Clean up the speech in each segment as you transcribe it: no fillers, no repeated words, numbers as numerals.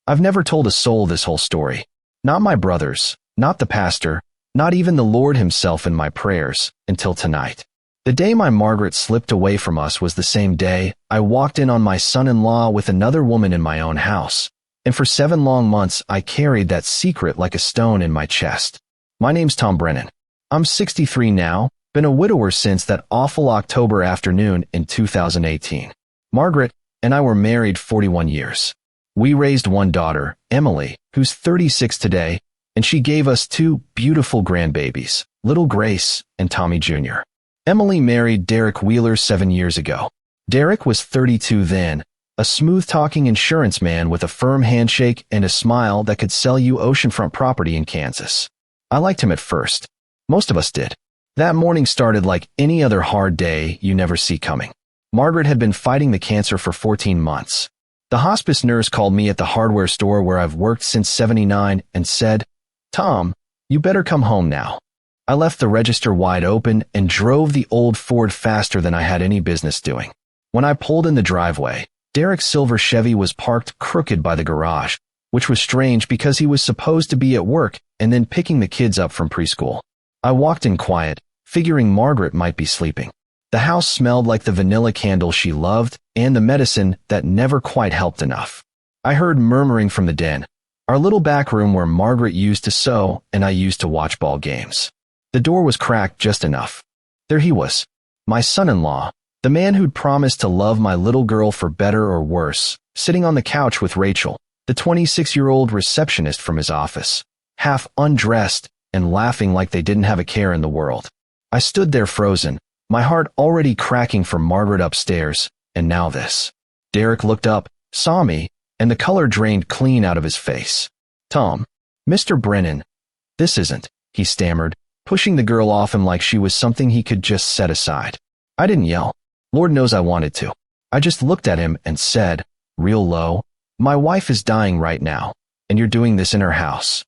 I've never told a soul this whole story. Not my brothers, not the pastor, not even the Lord himself in my prayers, until tonight. The day my Margaret slipped away from us was the same day I walked in on my son-in-law with another woman in my own house. And for 7 long months I carried that secret like a stone in my chest. My name's Tom Brennan. I'm 63 now, been a widower since that awful October afternoon in 2018. Margaret and I were married 41 years. We raised one daughter, Emily, who's 36 today, and she gave us 2 beautiful grandbabies, little Grace and Tommy Jr. Emily married Derek Wheeler 7 years ago. Derek was 32 then, a smooth-talking insurance man with a firm handshake and a smile that could sell you oceanfront property in Kansas. I liked him at first. Most of us did. That morning started like any other hard day you never see coming. Margaret had been fighting the cancer for 14 months. The hospice nurse called me at the hardware store where I've worked since '79 and said, "Tom, you better come home now." I left the register wide open and drove the old Ford faster than I had any business doing. When I pulled in the driveway, Derek's silver Chevy was parked crooked by the garage, which was strange because he was supposed to be at work and then picking the kids up from preschool. I walked in quiet, figuring Margaret might be sleeping. The house smelled like the vanilla candle she loved and the medicine that never quite helped enough. I heard murmuring from the den, our little back room where Margaret used to sew and I used to watch ball games. The door was cracked just enough. There he was, my son-in-law, the man who'd promised to love my little girl for better or worse, sitting on the couch with Rachel, the 26-year-old receptionist from his office, half undressed and laughing like they didn't have a care in the world. I stood there frozen, my heart already cracking for Margaret upstairs, and now this. Derek looked up, saw me, and the color drained clean out of his face. "Tom, Mr. Brennan, this isn't," he stammered, pushing the girl off him like she was something he could just set aside. I didn't yell. Lord knows I wanted to. I just looked at him and said, real low, "My wife is dying right now, and you're doing this in her house."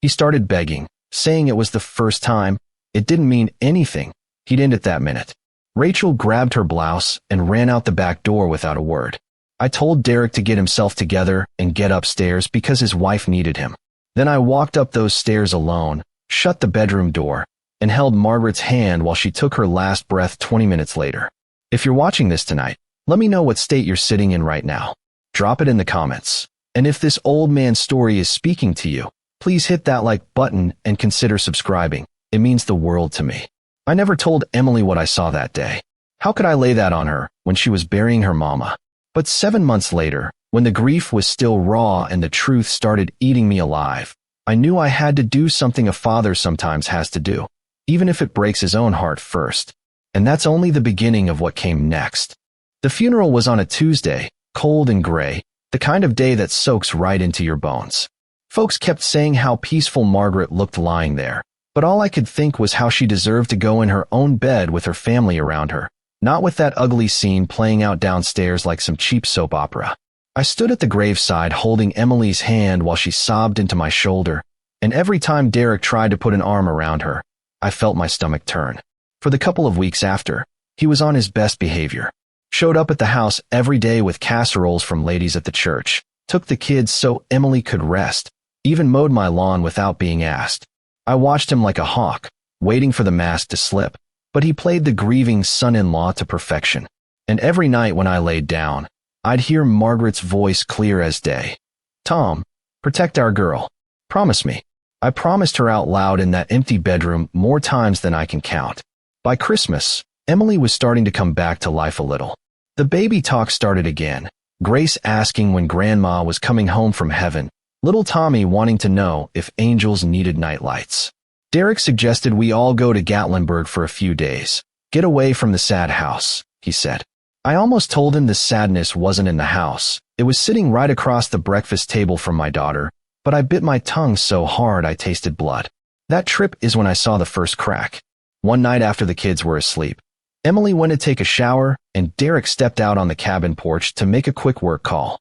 He started begging, saying it was the first time. It didn't mean anything. He'd end it that minute. Rachel grabbed her blouse and ran out the back door without a word. I told Derek to get himself together and get upstairs because his wife needed him. Then I walked up those stairs alone, shut the bedroom door, and held Margaret's hand while she took her last breath 20 minutes later. If you're watching this tonight, let me know what state you're sitting in right now. Drop it in the comments. And if this old man's story is speaking to you, please hit that like button and consider subscribing. It means the world to me. I never told Emily what I saw that day. How could I lay that on her when she was burying her mama? But 7 months later, when the grief was still raw and the truth started eating me alive, I knew I had to do something a father sometimes has to do, even if it breaks his own heart first. And that's only the beginning of what came next. The funeral was on a Tuesday, cold and gray, the kind of day that soaks right into your bones. Folks kept saying how peaceful Margaret looked lying there, but all I could think was how she deserved to go in her own bed with her family around her, not with that ugly scene playing out downstairs like some cheap soap opera. I stood at the graveside holding Emily's hand while she sobbed into my shoulder, and every time Derek tried to put an arm around her, I felt my stomach turn. For the couple of weeks after, he was on his best behavior. Showed up at the house every day with casseroles from ladies at the church, took the kids so Emily could rest, even mowed my lawn without being asked. I watched him like a hawk, waiting for the mask to slip, but he played the grieving son-in-law to perfection. And every night when I laid down, I'd hear Margaret's voice clear as day. "Tom, protect our girl. Promise me." I promised her out loud in that empty bedroom more times than I can count. By Christmas, Emily was starting to come back to life a little. The baby talk started again, Grace asking when Grandma was coming home from heaven, little Tommy wanting to know if angels needed nightlights. Derek suggested we all go to Gatlinburg for a few days. Get away from the sad house, he said. I almost told him the sadness wasn't in the house. It was sitting right across the breakfast table from my daughter, but I bit my tongue so hard I tasted blood. That trip is when I saw the first crack. One night after the kids were asleep, Emily went to take a shower, and Derek stepped out on the cabin porch to make a quick work call.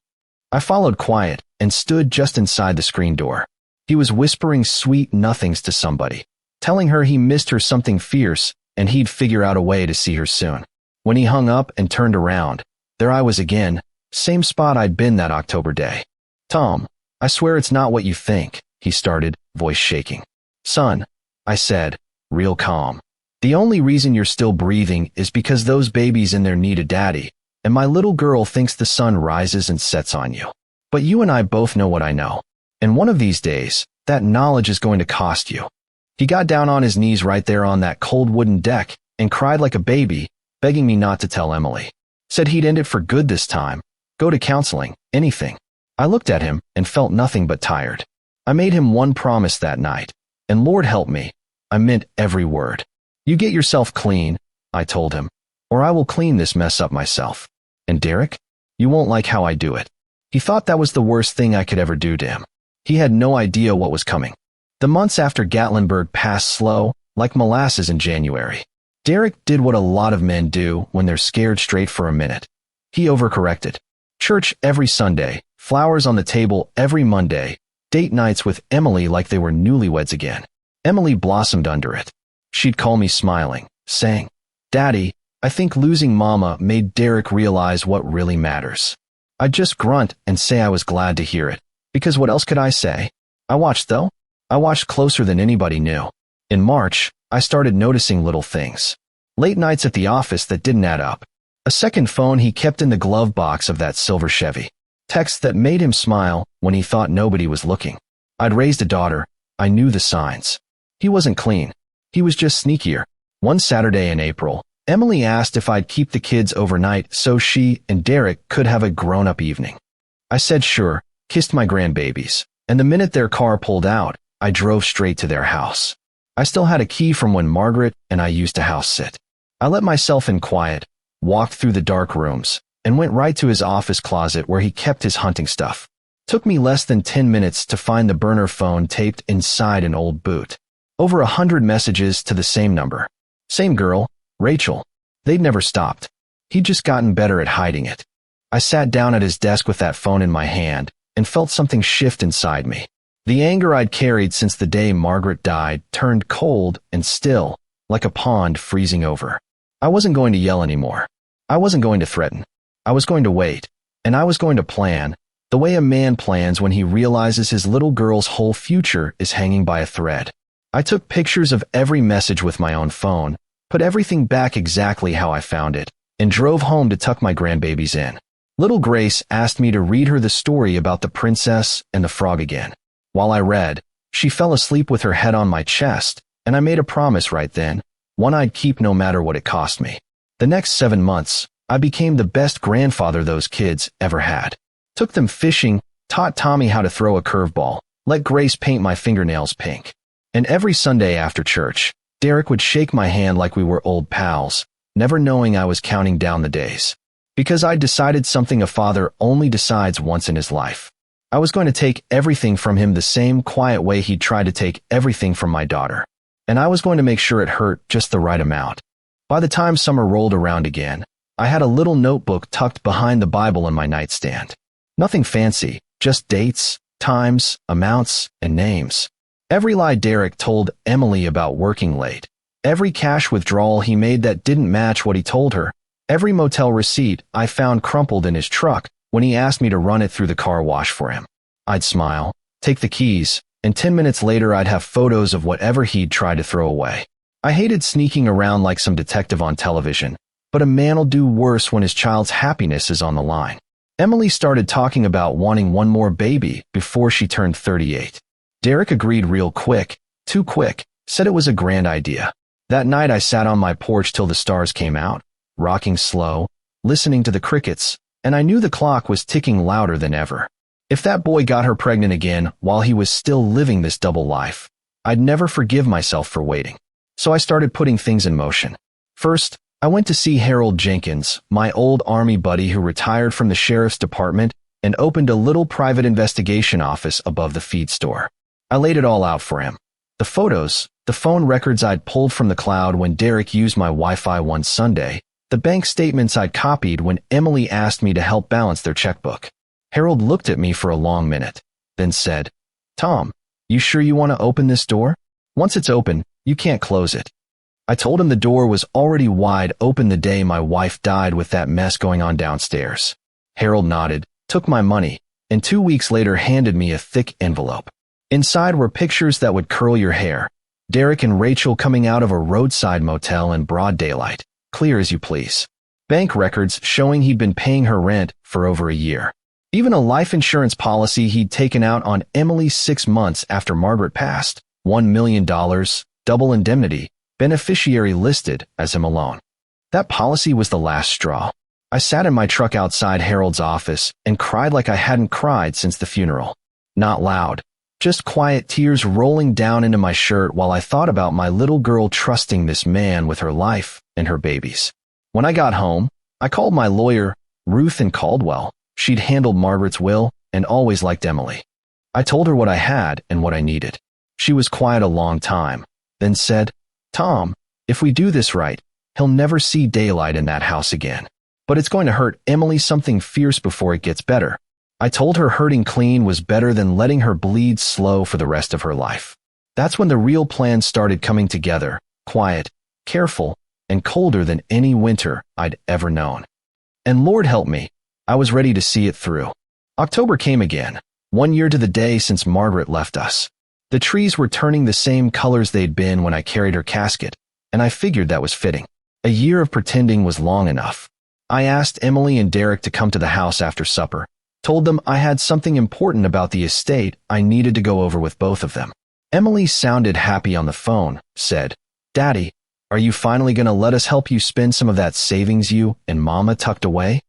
I followed quiet and stood just inside the screen door. He was whispering sweet nothings to somebody, telling her he missed her something fierce and he'd figure out a way to see her soon. When he hung up and turned around, there I was again, same spot I'd been that October day. "Tom, "I swear it's not what you think," he started, voice shaking. "Son," I said, real calm. "The only reason you're still breathing is because those babies in there need a daddy, and my little girl thinks the sun rises and sets on you. But you and I both know what I know. And one of these days, that knowledge is going to cost you." He got down on his knees right there on that cold wooden deck and cried like a baby, begging me not to tell Emily. Said he'd end it for good this time, go to counseling, anything. I looked at him and felt nothing but tired. I made him one promise that night, and Lord help me, I meant every word. "You get yourself clean," I told him, "or I will clean this mess up myself. And Derek, you won't like how I do it." He thought that was the worst thing I could ever do to him. He had no idea what was coming. The months after Gatlinburg passed slow, like molasses in January. Derek did what a lot of men do when they're scared straight for a minute. He overcorrected. Church every Sunday, flowers on the table every Monday, date nights with Emily like they were newlyweds again. Emily blossomed under it. She'd call me smiling, saying, "Daddy, I think losing Mama made Derek realize what really matters." I'd just grunt and say I was glad to hear it, because what else could I say? I watched though. I watched closer than anybody knew. In March, I started noticing little things. Late nights at the office that didn't add up. A second phone he kept in the glove box of that silver Chevy. Texts that made him smile when he thought nobody was looking. I'd raised a daughter. I knew the signs. He wasn't clean. He was just sneakier. One Saturday in April, Emily asked if I'd keep the kids overnight so she and Derek could have a grown-up evening. I said sure, kissed my grandbabies, and the minute their car pulled out, I drove straight to their house. I still had a key from when Margaret and I used to house sit. I let myself in quiet, walked through the dark rooms, and went right to his office closet where he kept his hunting stuff. Took me less than 10 minutes to find the burner phone taped inside an old boot. Over 100 messages to the same number. Same girl, Rachel. They'd never stopped. He'd just gotten better at hiding it. I sat down at his desk with that phone in my hand and felt something shift inside me. The anger I'd carried since the day Margaret died turned cold and still, like a pond freezing over. I wasn't going to yell anymore. I wasn't going to threaten. I was going to wait, and I was going to plan, the way a man plans when he realizes his little girl's whole future is hanging by a thread. I took pictures of every message with my own phone, put everything back exactly how I found it, and drove home to tuck my grandbabies in. Little Grace asked me to read her the story about the princess and the frog again. While I read, she fell asleep with her head on my chest, and I made a promise right then, one I'd keep no matter what it cost me. The next 7 months, I became the best grandfather those kids ever had. Took them fishing, taught Tommy how to throw a curveball, let Grace paint my fingernails pink. And every Sunday after church, Derek would shake my hand like we were old pals, never knowing I was counting down the days. Because I'd decided something a father only decides once in his life. I was going to take everything from him the same quiet way he'd tried to take everything from my daughter. And I was going to make sure it hurt just the right amount. By the time summer rolled around again, I had a little notebook tucked behind the Bible in my nightstand. Nothing fancy, just dates, times, amounts, and names. Every lie Derek told Emily about working late. Every cash withdrawal he made that didn't match what he told her. Every motel receipt I found crumpled in his truck when he asked me to run it through the car wash for him. I'd smile, take the keys, and 10 minutes later I'd have photos of whatever he'd tried to throw away. I hated sneaking around like some detective on television, but a man'll do worse when his child's happiness is on the line. Emily started talking about wanting one more baby before she turned 38. Derek agreed real quick, too quick, said it was a grand idea. That night I sat on my porch till the stars came out, rocking slow, listening to the crickets, and I knew the clock was ticking louder than ever. If that boy got her pregnant again while he was still living this double life, I'd never forgive myself for waiting. So I started putting things in motion. First, I went to see Harold Jenkins, my old Army buddy who retired from the sheriff's department and opened a little private investigation office above the feed store. I laid it all out for him. The photos, the phone records I'd pulled from the cloud when Derek used my Wi-Fi one Sunday, the bank statements I'd copied when Emily asked me to help balance their checkbook. Harold looked at me for a long minute, then said, "Tom, you sure you want to open this door? Once it's open, you can't close it." I told him the door was already wide open the day my wife died with that mess going on downstairs. Harold nodded, took my money, and 2 weeks later handed me a thick envelope. Inside were pictures that would curl your hair. Derek and Rachel coming out of a roadside motel in broad daylight, clear as you please. Bank records showing he'd been paying her rent for over a year. Even a life insurance policy he'd taken out on Emily 6 months after Margaret passed. $1 million, double indemnity, beneficiary listed as him alone. That policy was the last straw. I sat in my truck outside Harold's office and cried like I hadn't cried since the funeral. Not loud, just quiet tears rolling down into my shirt while I thought about my little girl trusting this man with her life and her babies. When I got home, I called my lawyer, Ruth and Caldwell. She'd handled Margaret's will and always liked Emily. I told her what I had and what I needed. She was quiet a long time, then said, "Tom, if we do this right, he'll never see daylight in that house again. But it's going to hurt Emily something fierce before it gets better." I told her hurting clean was better than letting her bleed slow for the rest of her life. That's when the real plan started coming together, quiet, careful, and colder than any winter I'd ever known. And Lord help me, I was ready to see it through. October came again, 1 year to the day since Margaret left us. The trees were turning the same colors they'd been when I carried her casket, and I figured that was fitting. A year of pretending was long enough. I asked Emily and Derek to come to the house after supper, told them I had something important about the estate I needed to go over with both of them. Emily sounded happy on the phone, said, "Daddy, are you finally going to let us help you spend some of that savings you and Mama tucked away?"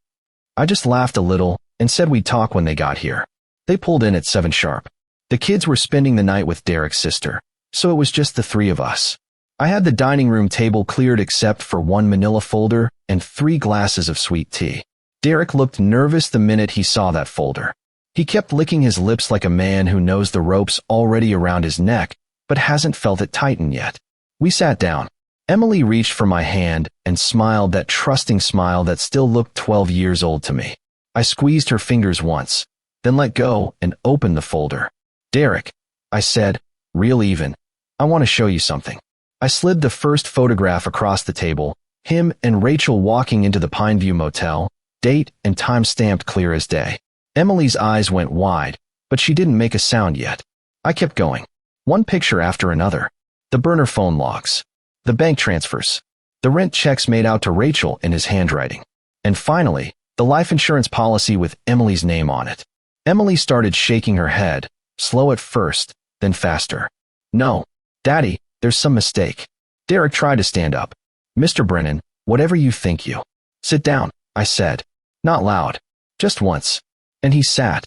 I just laughed a little and said we'd talk when they got here. They pulled in at 7 sharp. The kids were spending the night with Derek's sister, so it was just the 3 of us. I had the dining room table cleared except for 1 manila folder and 3 glasses of sweet tea. Derek looked nervous the minute he saw that folder. He kept licking his lips like a man who knows the rope's already around his neck, but hasn't felt it tighten yet. We sat down. Emily reached for my hand and smiled that trusting smile that still looked 12 years old to me. I squeezed her fingers once, then let go and opened the folder. "Derek," I said, real even, "I want to show you something." I slid the first photograph across the table, him and Rachel walking into the Pineview Motel, date and time stamped clear as day. Emily's eyes went wide, but she didn't make a sound yet. I kept going. One picture after another. The burner phone logs. The bank transfers. The rent checks made out to Rachel in his handwriting. And finally, the life insurance policy with Emily's name on it. Emily started shaking her head, slow at first, then faster. "No, Daddy, there's some mistake." Derek tried to stand up. "Mr. Brennan, whatever you think you." "Sit down," I said. Not loud. Just once. And he sat.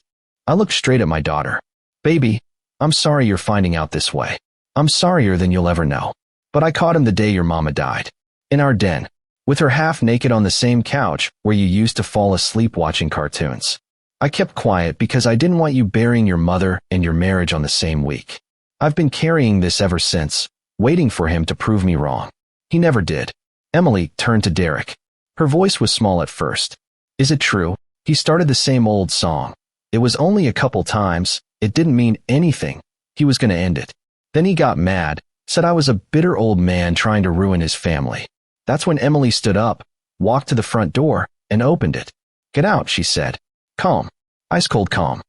I looked straight at my daughter. "Baby, I'm sorry you're finding out this way. I'm sorrier than you'll ever know. But I caught him the day your mama died. In our den. With her half naked on the same couch where you used to fall asleep watching cartoons. I kept quiet because I didn't want you burying your mother and your marriage on the same week. I've been carrying this ever since, waiting for him to prove me wrong. He never did." Emily turned to Derek. Her voice was small at first. "Is it true? He started the same old song. It was only a couple times. It didn't mean anything. He was going to end it. Then he got mad, said I was a bitter old man trying to ruin his family. That's when Emily stood up, walked to the front door, and opened it. 'Get out,' she said. Calm. Ice cold calm.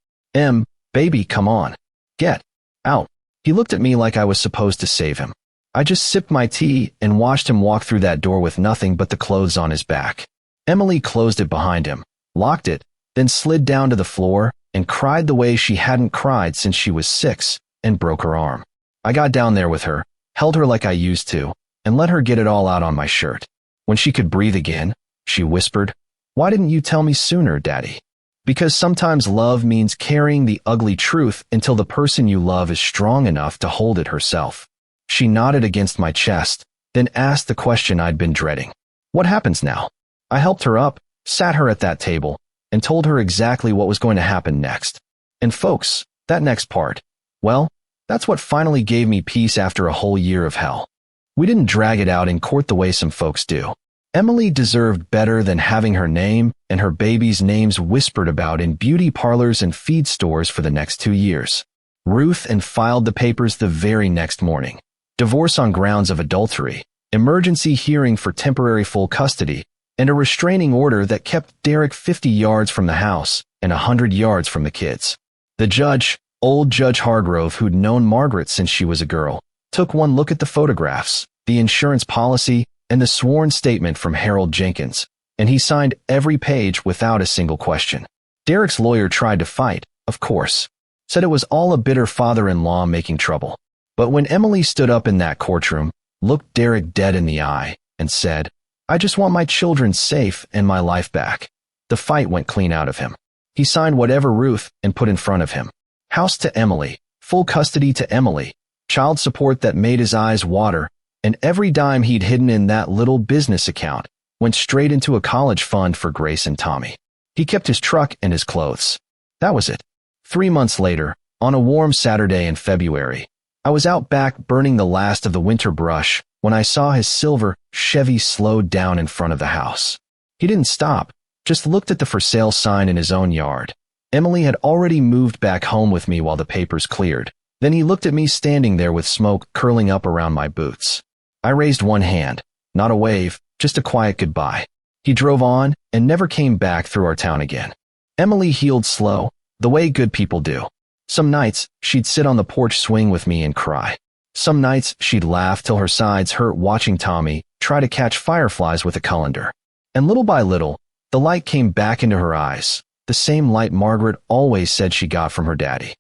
Baby, come on. Get out." He looked at me like I was supposed to save him. I just sipped my tea and watched him walk through that door with nothing but the clothes on his back. Emily closed it behind him, locked it, then slid down to the floor and cried the way she hadn't cried since she was 6 and broke her arm. I got down there with her, held her like I used to, and let her get it all out on my shirt. When she could breathe again, she whispered, "Why didn't you tell me sooner, Daddy?" Because sometimes love means carrying the ugly truth until the person you love is strong enough to hold it herself. She nodded against my chest, then asked the question I'd been dreading. "What happens now?" I helped her up, sat her at that table, and told her exactly what was going to happen next. And folks, that next part, well, that's what finally gave me peace after a whole year of hell. We didn't drag it out in court the way some folks do. Emily deserved better than having her name and her baby's names whispered about in beauty parlors and feed stores for the next 2 years. Ruth and filed the papers the very next morning. Divorce on grounds of adultery, emergency hearing for temporary full custody, and a restraining order that kept Derek 50 yards from the house and 100 yards from the kids. The judge, old Judge Hargrove, who'd known Margaret since she was a girl, took one look at the photographs, the insurance policy, and the sworn statement from Harold Jenkins, and he signed every page without a single question. Derek's lawyer tried to fight, of course, said it was all a bitter father-in-law making trouble. But when Emily stood up in that courtroom, looked Derek dead in the eye, and said, "I just want my children safe and my life back," the fight went clean out of him. He signed whatever Ruth and put in front of him. House to Emily, full custody to Emily, child support that made his eyes water, and every dime he'd hidden in that little business account went straight into a college fund for Grace and Tommy. He kept his truck and his clothes. That was it. 3 months later, on a warm Saturday in February, I was out back burning the last of the winter brush when I saw his silver Chevy slowed down in front of the house. He didn't stop, just looked at the for sale sign in his own yard. Emily had already moved back home with me while the papers cleared. Then he looked at me standing there with smoke curling up around my boots. I raised one hand, not a wave, just a quiet goodbye. He drove on and never came back through our town again. Emily healed slow, the way good people do. Some nights, she'd sit on the porch swing with me and cry. Some nights, she'd laugh till her sides hurt watching Tommy try to catch fireflies with a colander. And little by little, the light came back into her eyes, the same light Margaret always said she got from her daddy.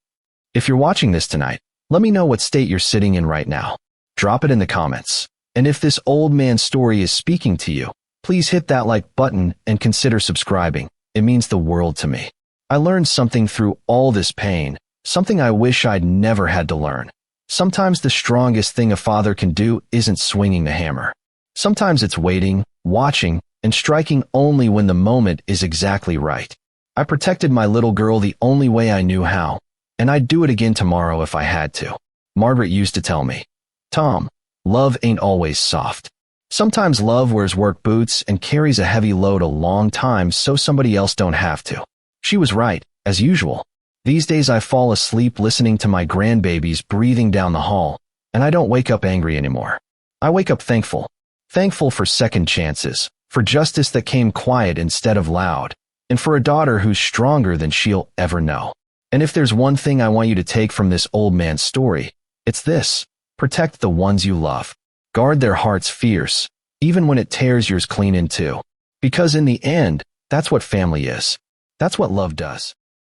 If you're watching this tonight, let me know what state you're sitting in right now. Drop it in the comments. And if this old man's story is speaking to you, please hit that like button and consider subscribing. It means the world to me. I learned something through all this pain, something I wish I'd never had to learn. Sometimes the strongest thing a father can do isn't swinging the hammer. Sometimes it's waiting, watching, and striking only when the moment is exactly right. I protected my little girl the only way I knew how, and I'd do it again tomorrow if I had to. Margaret used to tell me, "Tom, love ain't always soft. Sometimes love wears work boots and carries a heavy load a long time so somebody else don't have to." She was right, as usual. These days I fall asleep listening to my grandbabies breathing down the hall, and I don't wake up angry anymore. I wake up thankful. Thankful for second chances, for justice that came quiet instead of loud, and for a daughter who's stronger than she'll ever know. And if there's one thing I want you to take from this old man's story, it's this: protect the ones you love. Guard their hearts fierce, even when it tears yours clean in two. Because in the end, that's what family is. That's what love does.